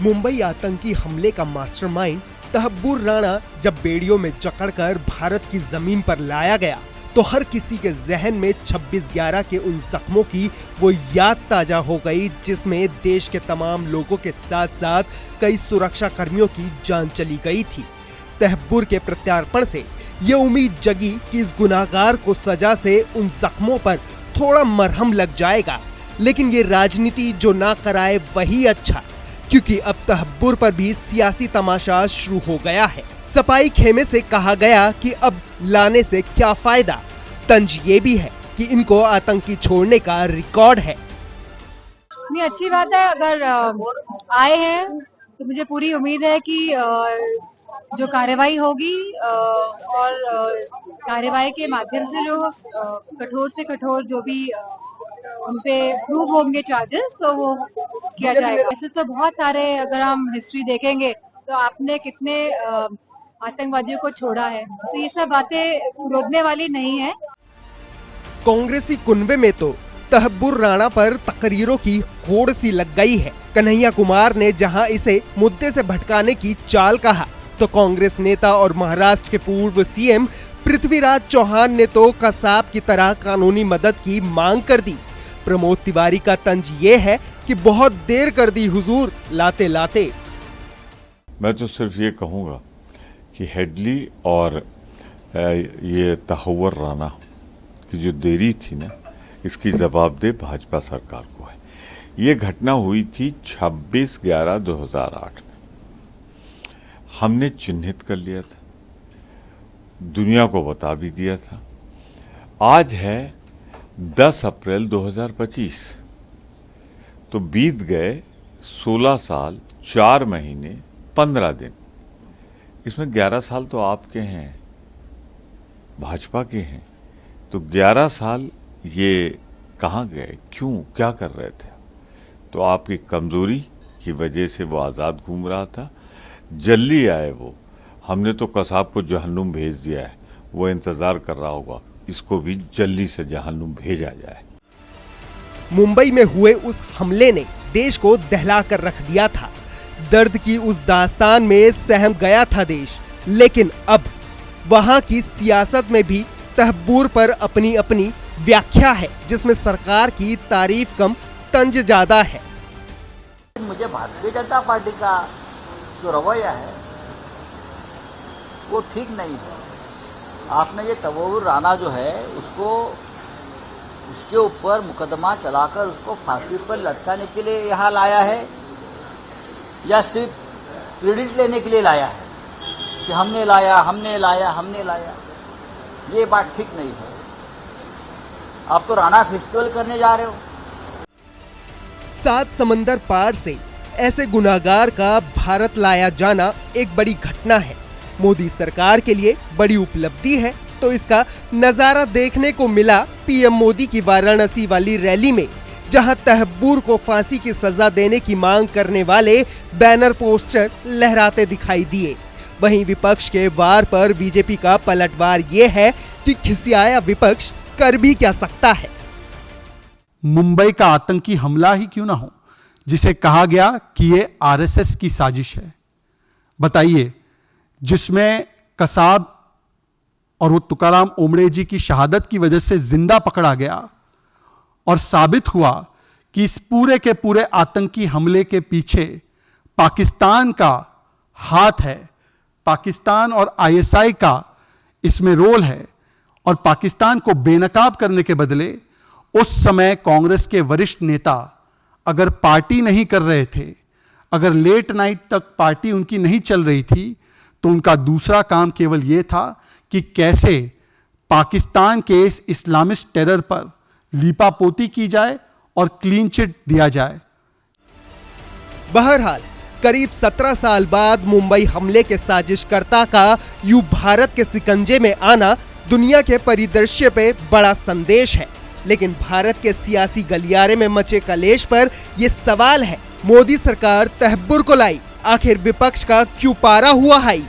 मुंबई आतंकी हमले का मास्टरमाइंड तहब्बुर राणा जब बेड़ियों में जकड़कर भारत की जमीन पर लाया गया तो हर किसी के जहन में 26/11 के उन जख्मों की वो याद ताजा हो गई जिसमें देश के तमाम लोगों के साथ साथ कई सुरक्षा कर्मियों की जान चली गई थी। तहब्बुर के प्रत्यार्पण से ये उम्मीद जगी कि इस गुनाहगार को सजा से उन जख्मों पर थोड़ा मरहम लग जाएगा, लेकिन ये राजनीति जो ना कराए वही अच्छा, क्योंकि अब तहब्बुर पर भी सियासी तमाशा शुरू हो गया है। सफाई खेमे से कहा गया कि अब लाने से क्या फायदा। तंज ये भी है कि इनको आतंकी छोड़ने का रिकॉर्ड है। नहीं, अच्छी बात है। अगर आए हैं तो मुझे पूरी उम्मीद है कि जो कार्रवाई होगी और कार्रवाई के माध्यम से जो कठोर से कठोर जो भी उनपे प्रूव होंगे चार्जेस तो वो किया जाएगा। ऐसे तो बहुत सारे, अगर हम हिस्ट्री देखेंगे तो आपने कितने आतंकवादियों को छोड़ा है, तो ये सब बातें रोकने वाली नहीं है। कांग्रेसी कुनबे में तो तहब्बुर राणा पर तकरीरों की होड़ सी लग गई है। कन्हैया कुमार ने जहां इसे मुद्दे से भटकाने की चाल कहा, तो कांग्रेस नेता और महाराष्ट्र के पूर्व सीएम पृथ्वीराज चौहान ने तो कसाब की तरह कानूनी मदद की मांग कर दी। प्रमोद तिवारी का तंज ये है कि बहुत देर कर दी हुजूर लाते लाते। मैं तो सिर्फ ये कहूँगा कि हेडली और ये तहव्वुर राणा की जो देरी थी ना, इसकी जवाबदेह भाजपा सरकार को है। ये घटना हुई थी 26/11/2008 में। हमने चिन्हित कर लिया था, दुनिया को बता भी दिया था। आज है 10 अप्रैल 2025, तो बीत गए 16 साल 4 महीने 15 दिन। इसमें 11 साल तो आपके हैं, भाजपा के हैं। तो 11 साल ये कहाँ गए, क्यों, क्या कर रहे थे? तो आपकी कमजोरी की वजह से वो आज़ाद घूम रहा था। जल्दी आए वो, हमने तो कसाब को जहन्नुम भेज दिया है, वो इंतजार कर रहा होगा इसको भी जल्दी से जहन्नुम भेजा जाए। मुंबई में हुए उस हमले ने देश को दहला कर रख दिया था। दर्द की उस दास्तान में सहम गया था देश, लेकिन अब वहां की सियासत में भी तहब्बुर पर अपनी अपनी व्याख्या है, जिसमें सरकार की तारीफ कम तंज ज्यादा है। मुझे भारतीय जनता पार्टी का जो रवैया है वो ठीक नहीं है। आपने ये तहव्वुर राणा जो है उसके ऊपर मुकदमा चलाकर उसको फांसी पर लटकाने के लिए यहाँ लाया है, या सिर्फ क्रेडिट लेने के लिए लाया है कि हमने लाया। ये बात ठीक नहीं है। आप तो राणा फेस्टिवल करने जा रहे हो। 7 समंदर पार से ऐसे गुनाहगार का भारत लाया जाना एक बड़ी घटना है। मोदी सरकार के लिए बड़ी उपलब्धि है, तो इसका नजारा देखने को मिला पीएम मोदी की वाराणसी वाली रैली में, जहां तहब्बुर को फांसी की सजा देने की मांग करने वाले बैनर पोस्टर लहराते दिखाई दिए। वहीं विपक्ष के वार पर बीजेपी का पलटवार ये है कि खिसियाया विपक्ष कर भी क्या सकता है। मुंबई का आतंकी हमला ही क्यों ना हो, जिसे कहा गया कि ये आरएसएस की साजिश है। बताइए, जिसमें कसाब और वो तुकाराम ओमड़े जी की शहादत की वजह से जिंदा पकड़ा गया और साबित हुआ कि इस पूरे के पूरे आतंकी हमले के पीछे पाकिस्तान का हाथ है, पाकिस्तान और आईएसआई का इसमें रोल है। और पाकिस्तान को बेनकाब करने के बदले उस समय कांग्रेस के वरिष्ठ नेता अगर पार्टी नहीं कर रहे थे, अगर लेट नाइट तक पार्टी उनकी नहीं चल रही थी, तो उनका दूसरा काम केवल यह था कि कैसे पाकिस्तान के इस इस्लामिस्ट टेरर पर लीपापोती की जाए और क्लीन चिट दिया जाए। बहरहाल करीब 17 साल बाद मुंबई हमले के साजिशकर्ता का यूं भारत के शिकंजे में आना दुनिया के परिदृश्य पे बड़ा संदेश है। लेकिन भारत के सियासी गलियारे में मचे कलेश पर यह सवाल है, मोदी सरकार तहब्बुर को लाई, आखिर विपक्ष का क्यों पारा हुआ हाई?